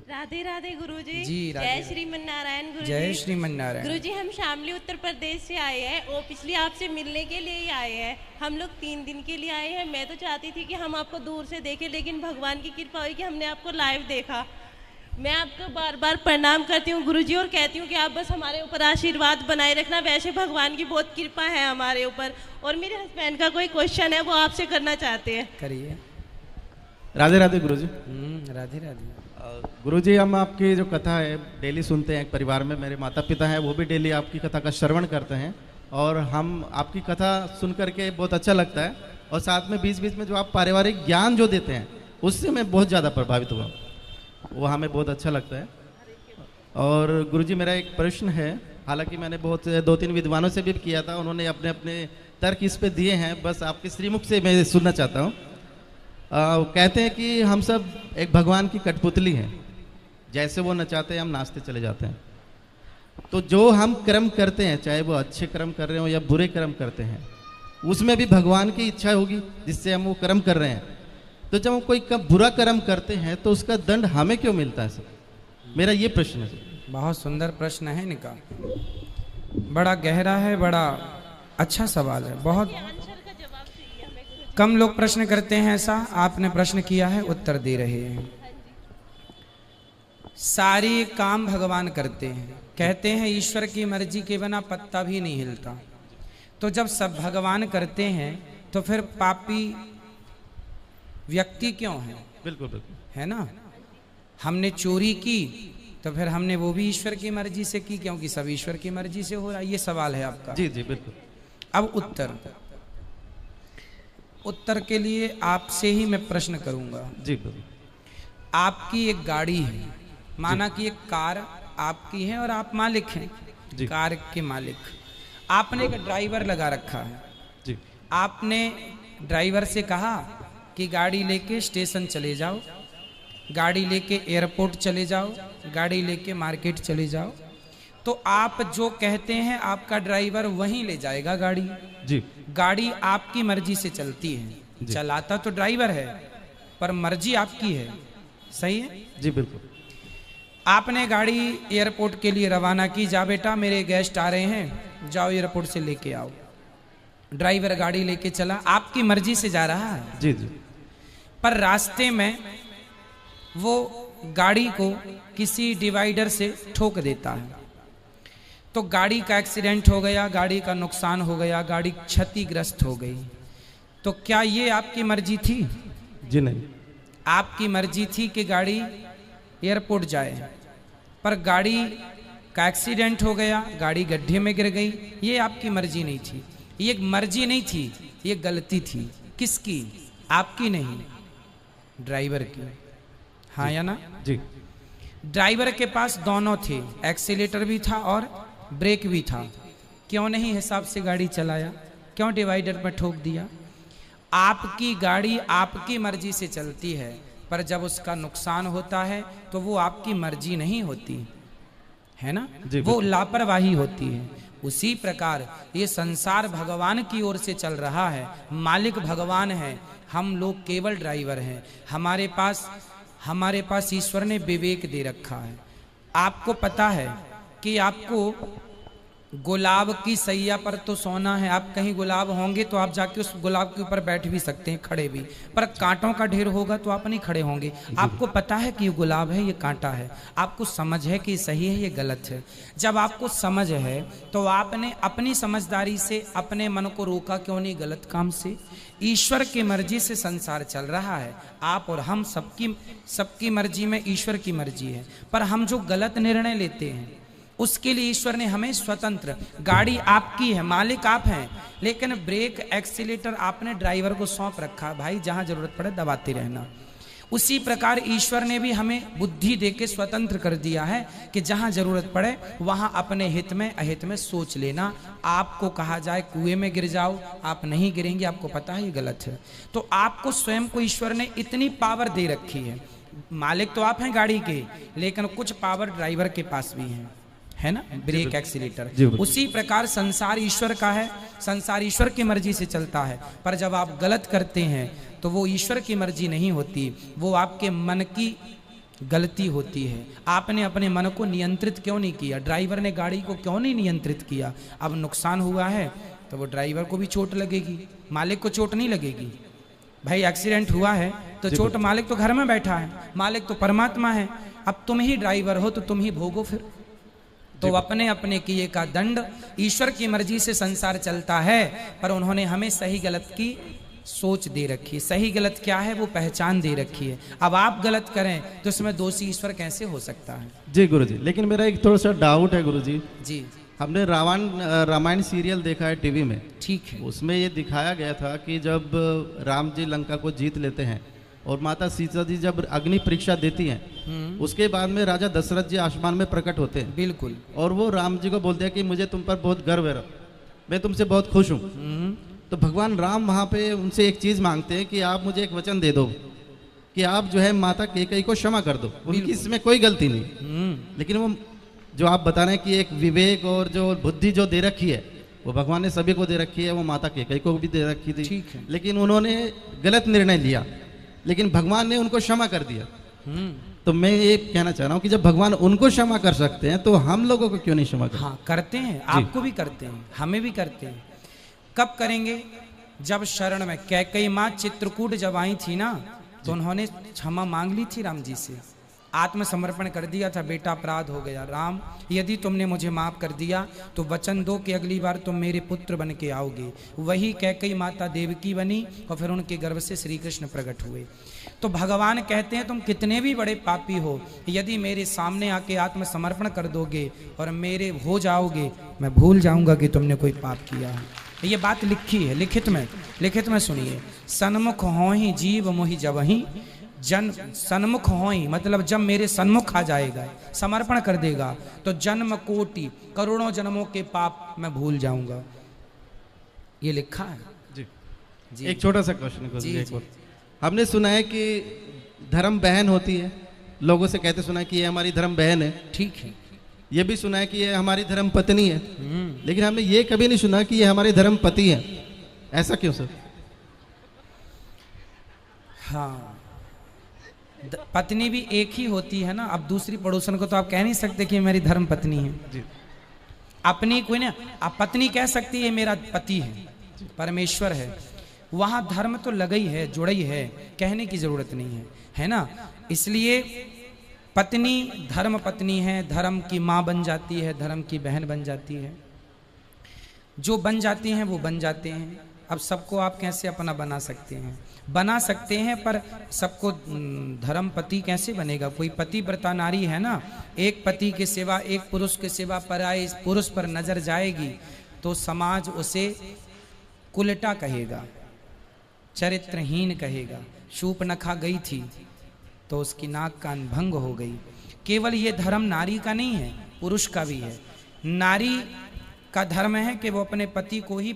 राधे राधे गुरुजी। जी जय श्रीमन नारायण गुरुजी। जय श्रीमन नारायण। गुरुजी हम शामली उत्तर प्रदेश से आए हैं और पिछले आपसे मिलने के लिए ही आए हैं। हम लोग 3 दिन के लिए आए हैं। मैं तो चाहती थी कि हम आपको दूर से देखें, लेकिन भगवान की कृपा हुई कि हमने आपको लाइव देखा। मैं आपको बार बार प्रणाम करती हूँ गुरुजी और कहती हूँ कि आप बस हमारे ऊपर आशीर्वाद बनाए रखना। वैसे भगवान की बहुत कृपा है हमारे ऊपर। और मेरे हस्बैंड का कोई क्वेश्चन है वो आपसे करना चाहते हैं। करिए। राधे राधे गुरुजी। राधे राधे। गुरुजी, हम आपकी जो कथा है डेली सुनते हैं। एक परिवार में मेरे माता पिता हैं, वो भी डेली आपकी कथा का श्रवण करते हैं और हम आपकी कथा सुन करके बहुत अच्छा लगता है। और साथ में बीच बीच में जो आप पारिवारिक ज्ञान जो देते हैं उससे मैं बहुत ज़्यादा प्रभावित हुआ, वो हमें बहुत अच्छा लगता है। और गुरुजी मेरा एक प्रश्न है, हालांकि मैंने बहुत 2-3 विद्वानों से भी किया था, उन्होंने अपने अपने तर्क इस पे दिए हैं, बस आपके श्रीमुख से मैं सुनना चाहता हूँ। कहते हैं कि हम सब एक भगवान की कठपुतली हैं, जैसे वो नचाते हैं हम नाचते चले जाते हैं। तो जो हम कर्म करते हैं, चाहे वो अच्छे कर्म कर रहे हो या बुरे कर्म करते हैं, उसमें भी भगवान की इच्छा होगी जिससे हम वो कर्म कर रहे हैं। तो जब हम कोई बुरा कर्म करते हैं तो उसका दंड हमें क्यों मिलता है सर? मेरा ये प्रश्न है। बहुत सुंदर प्रश्न है इनका, बड़ा गहरा है, बड़ा अच्छा सवाल है। बहुत कम लोग प्रश्न करते हैं ऐसा, आपने प्रश्न किया है, उत्तर दे रहे हैं। सारे काम भगवान करते हैं। कहते हैं ईश्वर की मर्जी के बिना पत्ता भी नहीं हिलता। तो जब सब भगवान करते हैं तो फिर पापी व्यक्ति क्यों है? बिल्कुल बिल्कुल, है ना। हमने चोरी की तो फिर हमने वो भी ईश्वर की मर्जी से की, क्योंकि सब ईश्वर की मर्जी से हो रहा है। ये सवाल है आपका। जी जी बिल्कुल। अब उत्तर के लिए आपसे ही मैं प्रश्न करूंगा। जी बिल्कुल। आपकी एक गाड़ी है, माना कि एक कार आपकी है और आप मालिक हैं, कार के मालिक। आपने एक ड्राइवर लगा रखा है जी। आपने ड्राइवर से कहा कि गाड़ी लेके स्टेशन चले जाओ, गाड़ी लेके एयरपोर्ट चले जाओ, गाड़ी लेके मार्केट चले जाओ। तो आप जो कहते हैं आपका ड्राइवर वहीं ले जाएगा गाड़ी। जी। गाड़ी आपकी मर्जी से चलती है, चलाता तो ड्राइवर है पर मर्जी आपकी है। सही है जी बिल्कुल। आपने गाड़ी एयरपोर्ट के लिए रवाना की, जा बेटा मेरे गेस्ट आ रहे हैं, जाओ एयरपोर्ट से लेके आओ। ड्राइवर गाड़ी लेके चला, आपकी मर्जी से जा रहा है। जी जी। पर रास्ते में वो गाड़ी को किसी डिवाइडर से ठोक देता है, तो गाड़ी का एक्सीडेंट हो गया, गाड़ी का नुकसान हो गया, गाड़ी क्षतिग्रस्त हो गई। तो क्या ये आपकी मर्जी थी? जी नहीं। आपकी मर्जी थी कि गाड़ी एयरपोर्ट जाए, पर गाड़ी का एक्सीडेंट हो गया, गाड़ी गड्ढे में गिर गई। ये आपकी मर्जी नहीं थी। ये मर्जी नहीं थी, ये गलती थी। किसकी? आपकी नहीं, ड्राइवर की। हाँ या ना? जी। ड्राइवर के पास दोनों थे, एक्सीलेटर भी था और ब्रेक भी था। क्यों नहीं हिसाब से गाड़ी चलाया? क्यों डिवाइडर पर ठोक दिया? आपकी गाड़ी आपकी मर्जी से चलती है, पर जब उसका नुकसान होता है तो वो आपकी मर्जी नहीं होती है ना, वो लापरवाही होती है। उसी प्रकार ये संसार भगवान की ओर से चल रहा है, मालिक भगवान है, हम लोग केवल ड्राइवर हैं। हमारे पास ईश्वर ने विवेक दे रखा है। आपको पता है कि आपको गुलाब की सैया पर तो सोना है। आप कहीं गुलाब होंगे तो आप जाके उस गुलाब के ऊपर बैठ भी सकते हैं, खड़े भी, पर कांटों का ढेर होगा तो आप नहीं खड़े होंगे। आपको पता है कि ये गुलाब है, ये कांटा है, आपको समझ है कि सही है, ये गलत है। जब आपको समझ है तो आपने अपनी समझदारी से अपने मन को रोका क्यों नहीं गलत काम से? ईश्वर की मर्जी से संसार चल रहा है। आप और हम सबकी मर्जी में ईश्वर की मर्जी है, पर हम जो गलत निर्णय लेते हैं उसके लिए ईश्वर ने हमें स्वतंत्र, गाड़ी आपकी है, मालिक आप हैं, लेकिन ब्रेक एक्सीलेटर आपने ड्राइवर को सौंप रखा, भाई जहां जरूरत पड़े दबाते रहना। उसी प्रकार ईश्वर ने भी हमें बुद्धि देके स्वतंत्र कर दिया है कि जहां जरूरत पड़े वहां अपने हित में अहित में सोच लेना। आपको कहा जाए कुएं में गिर जाओ, आप नहीं गिरेंगे, आपको पता है ये गलत है। तो आपको स्वयं को ईश्वर ने इतनी पावर दे रखी है। मालिक तो आप हैं गाड़ी के, लेकिन कुछ पावर ड्राइवर के पास भी है ना, ब्रेक एक्सीलेटर। उसी प्रकार संसार ईश्वर का है, संसार ईश्वर की मर्जी से चलता है, पर जब आप गलत करते हैं तो वो ईश्वर की मर्जी नहीं होती, वो आपके मन की गलती होती है। आपने अपने मन को नियंत्रित क्यों नहीं किया? ड्राइवर ने गाड़ी को क्यों नहीं नियंत्रित किया? अब नुकसान हुआ है तो वो ड्राइवर को भी चोट लगेगी, मालिक को चोट नहीं लगेगी। भाई एक्सीडेंट हुआ है तो चोट मालिक तो घर में बैठा है, मालिक तो परमात्मा है। अब तुम ही ड्राइवर हो तो तुम ही भोगो फिर। तो अपने अपने किए का दंड, ईश्वर की मर्जी से संसार चलता है, पर उन्होंने हमें सही गलत की सोच दे रखी है। सही गलत क्या है वो पहचान दे रखी है। अब आप गलत करें तो इसमें दोषी ईश्वर कैसे हो सकता है? जी गुरुजी, लेकिन मेरा एक थोड़ा सा डाउट है गुरुजी। जी, हमने रामायण सीरियल देखा है टीवी में, ठीक है। उसमें ये दिखाया गया था कि जब राम जी लंका को जीत लेते हैं और माता सीता जी जब अग्नि परीक्षा देती हैं, उसके बाद में राजा दशरथ जी आसमान में प्रकट होते हैं। बिल्कुल। और वो राम जी को बोलते हैं कि मुझे तुम पर बहुत गर्व है, मैं तुमसे बहुत खुश हूँ। तो भगवान राम वहाँ पे उनसे एक चीज़ मांगते हैं कि आप मुझे एक वचन दे दो कि आप जो है माता कैकेयी को क्षमा कर दो, उनकी इसमें कोई गलती नहीं। लेकिन वो जो आप बता रहे हैं कि एक विवेक और जो बुद्धि जो दे रखी है वो भगवान ने सभी को दे रखी है, वो माता कैकेयी को भी दे रखी थी। ठीक है। लेकिन उन्होंने गलत निर्णय लिया, लेकिन भगवान ने उनको क्षमा कर दिया। तो मैं ये कहना चाह रहा हूँ कि जब भगवान उनको क्षमा कर सकते हैं तो हम लोगों को क्यों नहीं क्षमा करते? हाँ, करते हैं, आपको भी करते हैं, हमें भी करते हैं। कब करेंगे? जब शरण में कैकेयी माँ चित्रकूट जब आई थी ना, तो उन्होंने क्षमा मांग ली थी राम जी से, आत्मसमर्पण कर दिया था, बेटा अपराध हो गया, राम यदि तुमने मुझे माफ कर दिया तो वचन दो कि अगली बार तुम मेरे पुत्र बन के आओगे। वही कैकेयी माता देवकी बनी और फिर उनके गर्भ से श्री कृष्ण प्रकट हुए। तो भगवान कहते हैं तुम कितने भी बड़े पापी हो, यदि मेरे सामने आके आत्मसमर्पण कर दोगे और मेरे हो जाओगे, मैं भूल जाऊंगा कि तुमने कोई पाप किया है। ये बात लिखी है लिखित में सुनिए। सन्मुख होहि जीव मोहि जबहि, जन सन्मुख होई मतलब जब मेरे सन्मुख आ जाएगा, समर्पण कर देगा, तो जन्म कोटि करोड़ों जन्मों के पाप मैं भूल जाऊंगा। ये लिखा है। जी, जी। एक छोटा सा क्वेश्चन जी, जी। हमने सुना है कि धर्म बहन होती है, लोगों से कहते सुना है कि ये हमारी धर्म बहन है। ठीक है। ये भी सुना है कि ये हमारी धर्म पत्नी है, लेकिन हमने ये कभी नहीं सुना कि ये हमारे धर्म पति है। ऐसा क्यों सर? हाँ, पत्नी भी एक ही होती है ना। अब दूसरी पड़ोसन को तो आप कह नहीं सकते कि मेरी धर्म पत्नी है जी। अपनी कोई ना, आप पत्नी कह सकती है मेरा पति है, परमेश्वर है। वहां धर्म तो लगई है, जुड़ई है, कहने की जरूरत नहीं है, है ना। इसलिए पत्नी धर्म पत्नी है, धर्म की माँ बन जाती है, धर्म की बहन बन जाती है। जो बन जाती हैं वो बन जाते हैं। अब सबको आप कैसे अपना बना सकते हैं? बना सकते हैं, पर सबको धर्म पति कैसे बनेगा? कोई पतिव्रता नारी है ना, एक पति के सिवा, एक पुरुष के सिवा पराये पुरुष पर नजर जाएगी तो समाज उसे कुलटा कहेगा, चरित्रहीन कहेगा। शूर्पणखा गई थी तो उसकी नाक कान भंग हो गई। केवल ये धर्म नारी का नहीं है, पुरुष का भी है। नारी का धर्म है कि वो अपने पति को ही